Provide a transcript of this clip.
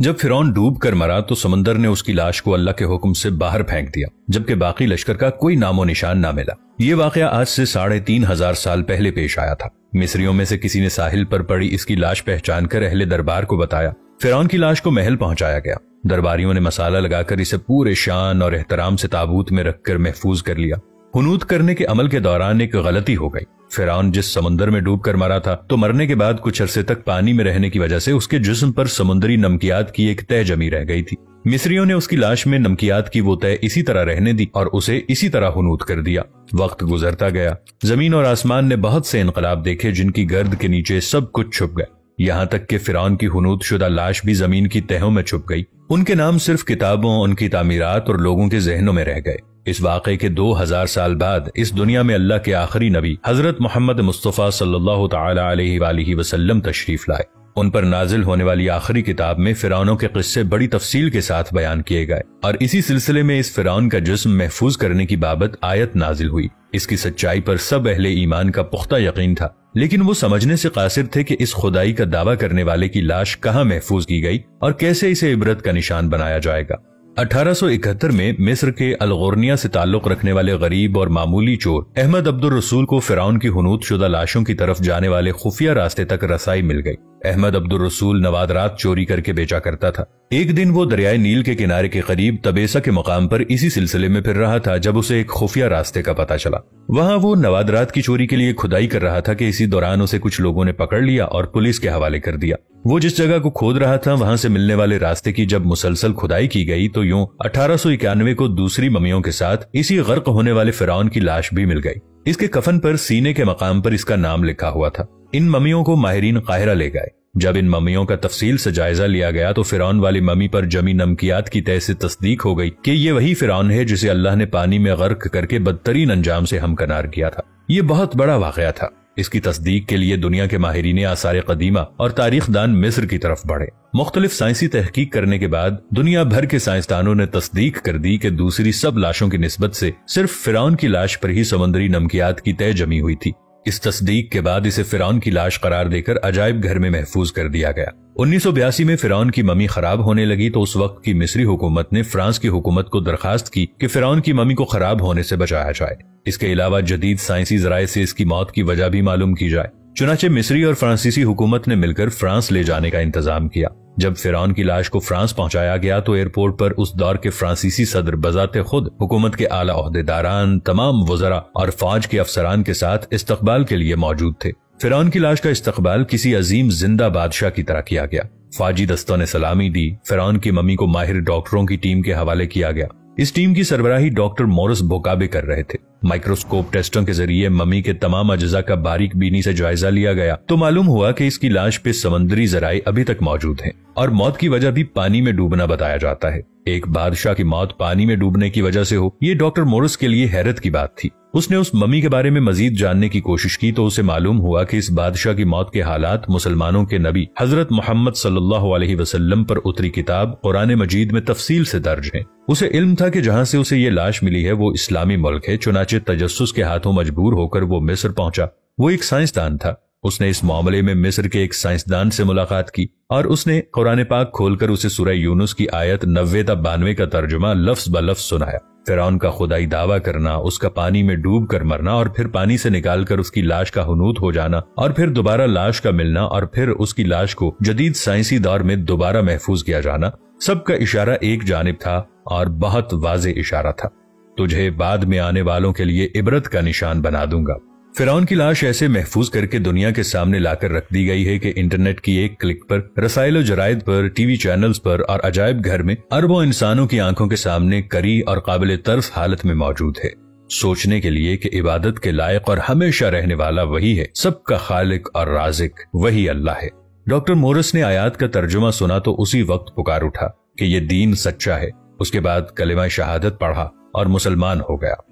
جب فرعون ڈوب کر مرا تو سمندر نے اس کی لاش کو اللہ کے حکم سے باہر پھینک دیا، جبکہ باقی لشکر کا کوئی نام و نشان نہ ملا۔ یہ واقعہ آج سے 3500 سال پہلے پیش آیا تھا۔ مصریوں میں سے کسی نے ساحل پر پڑی اس کی لاش پہچان کر اہل دربار کو بتایا۔ فرعون کی لاش کو محل پہنچایا گیا۔ درباریوں نے مسالہ لگا کر اسے پورے شان اور احترام سے تابوت میں رکھ کر محفوظ کر لیا۔ حنوط کرنے کے عمل کے دوران ایک غلطی ہو گئی۔ فرعون جس سمندر میں ڈوب کر مرا تھا تو مرنے کے بعد کچھ عرصے تک پانی میں رہنے کی وجہ سے اس کے جسم پر سمندری نمکیات کی ایک تہ جمی رہ گئی تھی۔ مصریوں نے اس کی لاش میں نمکیات کی وہ تہ اسی طرح رہنے دی اور اسے اسی طرح حنوط کر دیا۔ وقت گزرتا گیا، زمین اور آسمان نے بہت سے انقلاب دیکھے جن کی گرد کے نیچے سب کچھ چھپ گیا، یہاں تک کہ فرعون کی حنوط شدہ لاش بھی زمین کی تہوں میں چھپ گئی۔ ان کے نام صرف کتابوں، ان کی تعمیرات اور لوگوں کے ذہنوں میں رہ گئے۔ اس واقعے کے 2000 سال بعد اس دنیا میں اللہ کے آخری نبی حضرت محمد مصطفیٰ صلی اللہ تعالی علیہ وآلہ وسلم تشریف لائے۔ ان پر نازل ہونے والی آخری کتاب میں فرعونوں کے قصے بڑی تفصیل کے ساتھ بیان کیے گئے، اور اسی سلسلے میں اس فرعون کا جسم محفوظ کرنے کی بابت آیت نازل ہوئی۔ اس کی سچائی پر سب اہل ایمان کا پختہ یقین تھا، لیکن وہ سمجھنے سے قاصر تھے کہ اس خدائی کا دعویٰ کرنے والے کی لاش کہاں محفوظ کی گئی اور کیسے اسے عبرت کا نشان بنایا جائے گا۔ 1871 میں مصر کے الغورنیہ سے تعلق رکھنے والے غریب اور معمولی چور احمد عبد الرسول کو فرعون کی حنوط شدہ لاشوں کی طرف جانے والے خفیہ راستے تک رسائی مل گئی۔ احمد عبد الرسول نوادرات چوری کر کے بیچا کرتا تھا۔ ایک دن وہ دریائے نیل کے کنارے کے قریب تبیسا کے مقام پر اسی سلسلے میں پھر رہا تھا جب اسے ایک خفیہ راستے کا پتہ چلا۔ وہاں وہ نوادرات کی چوری کے لیے کھدائی کر رہا تھا کہ اسی دوران اسے کچھ لوگوں نے پکڑ لیا اور پولیس کے حوالے کر دیا۔ وہ جس جگہ کو کھود رہا تھا وہاں سے ملنے والے راستے کی جب مسلسل کھدائی کی گئی تو یوں 1891 کو دوسری ممیوں کے ساتھ اسی غرق ہونے والے فرعون کی لاش بھی مل گئی۔ اس کے کفن پر سینے کے مقام پر اس کا نام لکھا ہوا تھا۔ ان ممیوں کو ماہرین قاہرہ لے گئے۔ جب ان ممیوں کا تفصیل سے جائزہ لیا گیا تو فرعون والی ممی پر جمی نمکیات کی تہ سے تصدیق ہو گئی کہ یہ وہی فرعون ہے جسے اللہ نے پانی میں غرق کر کے بدترین انجام سے ہمکنار کیا تھا۔ یہ بہت بڑا واقعہ تھا۔ اس کی تصدیق کے لیے دنیا کے ماہرین آثار قدیمہ اور تاریخ دان مصر کی طرف بڑھے۔ مختلف سائنسی تحقیق کرنے کے بعد دنیا بھر کے سائنسدانوں نے تصدیق کر دی کہ دوسری سب لاشوں کی نسبت سے صرف فرعون کی لاش پر ہی سمندری نمکیات کی تہ جمی ہوئی تھی۔ اس تصدیق کے بعد اسے فرعون کی لاش قرار دے کر عجائب گھر میں محفوظ کر دیا گیا۔ 1982 میں فرعون کی ممی خراب ہونے لگی تو اس وقت کی مصری حکومت نے فرانس کی حکومت کو درخواست کی کہ فرعون کی ممی کو خراب ہونے سے بچایا جائے۔ اس کے علاوہ جدید سائنسی ذرائع سے اس کی موت کی وجہ بھی معلوم کی جائے۔ چنانچہ مصری اور فرانسیسی حکومت نے مل کر فرانس لے جانے کا انتظام کیا۔ جب فرعون کی لاش کو فرانس پہنچایا گیا تو ایئرپورٹ پر اس دور کے فرانسیسی صدر بذات خود حکومت کے اعلی عہدیداران، تمام وزراء اور فوج کے افسران کے ساتھ استقبال کے لیے موجود تھے۔ فرعون کی لاش کا استقبال کسی عظیم زندہ بادشاہ کی طرح کیا گیا۔ فوجی دستوں نے سلامی دی۔ فرعون کی ممی کو ماہر ڈاکٹروں کی ٹیم کے حوالے کیا گیا۔ اس ٹیم کی سربراہی ڈاکٹر مورس بوکابے کر رہے تھے۔ مائکروسکوپ ٹیسٹوں کے ذریعے ممی کے تمام اجزاء کا باریک بینی سے جائزہ لیا گیا تو معلوم ہوا کہ اس کی لاش پہ سمندری ذرائع ابھی تک موجود ہیں اور موت کی وجہ بھی پانی میں ڈوبنا بتایا جاتا ہے۔ ایک بادشاہ کی موت پانی میں ڈوبنے کی وجہ سے ہو، یہ ڈاکٹر مورس کے لیے حیرت کی بات تھی۔ اس نے اس ممی کے بارے میں مزید جاننے کی کوشش کی تو اسے معلوم ہوا کہ اس بادشاہ کی موت کے حالات مسلمانوں کے نبی حضرت محمد صلی اللہ علیہ وسلم پر اتری کتاب قرآن مجید میں تفصیل سے درج ہیں۔ اسے علم تھا کہ جہاں سے اسے یہ لاش ملی ہے وہ اسلامی ملک ہے، چنانچہ تجسس کے ہاتھوں مجبور ہو کر وہ مصر پہنچا۔ وہ ایک سائنسدان تھا۔ اس نے اس معاملے میں مصر کے ایک سائنسدان سے ملاقات کی اور اس نے قرآن پاک کھول کر اسے سورہ یونس کی آیت 90 تا 92 کا ترجمہ لفظ بلفظ سنایا۔ فرعون کا خدائی دعویٰ کرنا، اس کا پانی میں ڈوب کر مرنا اور پھر پانی سے نکال کر اس کی لاش کا حنوط ہو جانا اور پھر دوبارہ لاش کا ملنا اور پھر اس کی لاش کو جدید سائنسی دور میں دوبارہ محفوظ کیا جانا، سب کا اشارہ ایک جانب تھا اور بہت واضح اشارہ تھا۔ تجھے بعد میں آنے والوں کے لیے عبرت کا نشان بنا دوں گا۔ فرعون کی لاش ایسے محفوظ کر کے دنیا کے سامنے لا کر رکھ دی گئی ہے کہ انٹرنیٹ کی ایک کلک پر، رسائل و جرائد پر، ٹی وی چینلز پر اور عجائب گھر میں اربوں انسانوں کی آنکھوں کے سامنے کری اور قابل طرف حالت میں موجود ہے۔ سوچنے کے لیے کہ عبادت کے لائق اور ہمیشہ رہنے والا وہی ہے، سب کا خالق اور رازق وہی اللہ ہے۔ ڈاکٹر مورس نے آیات کا ترجمہ سنا تو اسی وقت پکار اٹھا کہ یہ دین سچا ہے۔ اس کے بعد کلمہ شہادت پڑھا اور مسلمان ہو گیا۔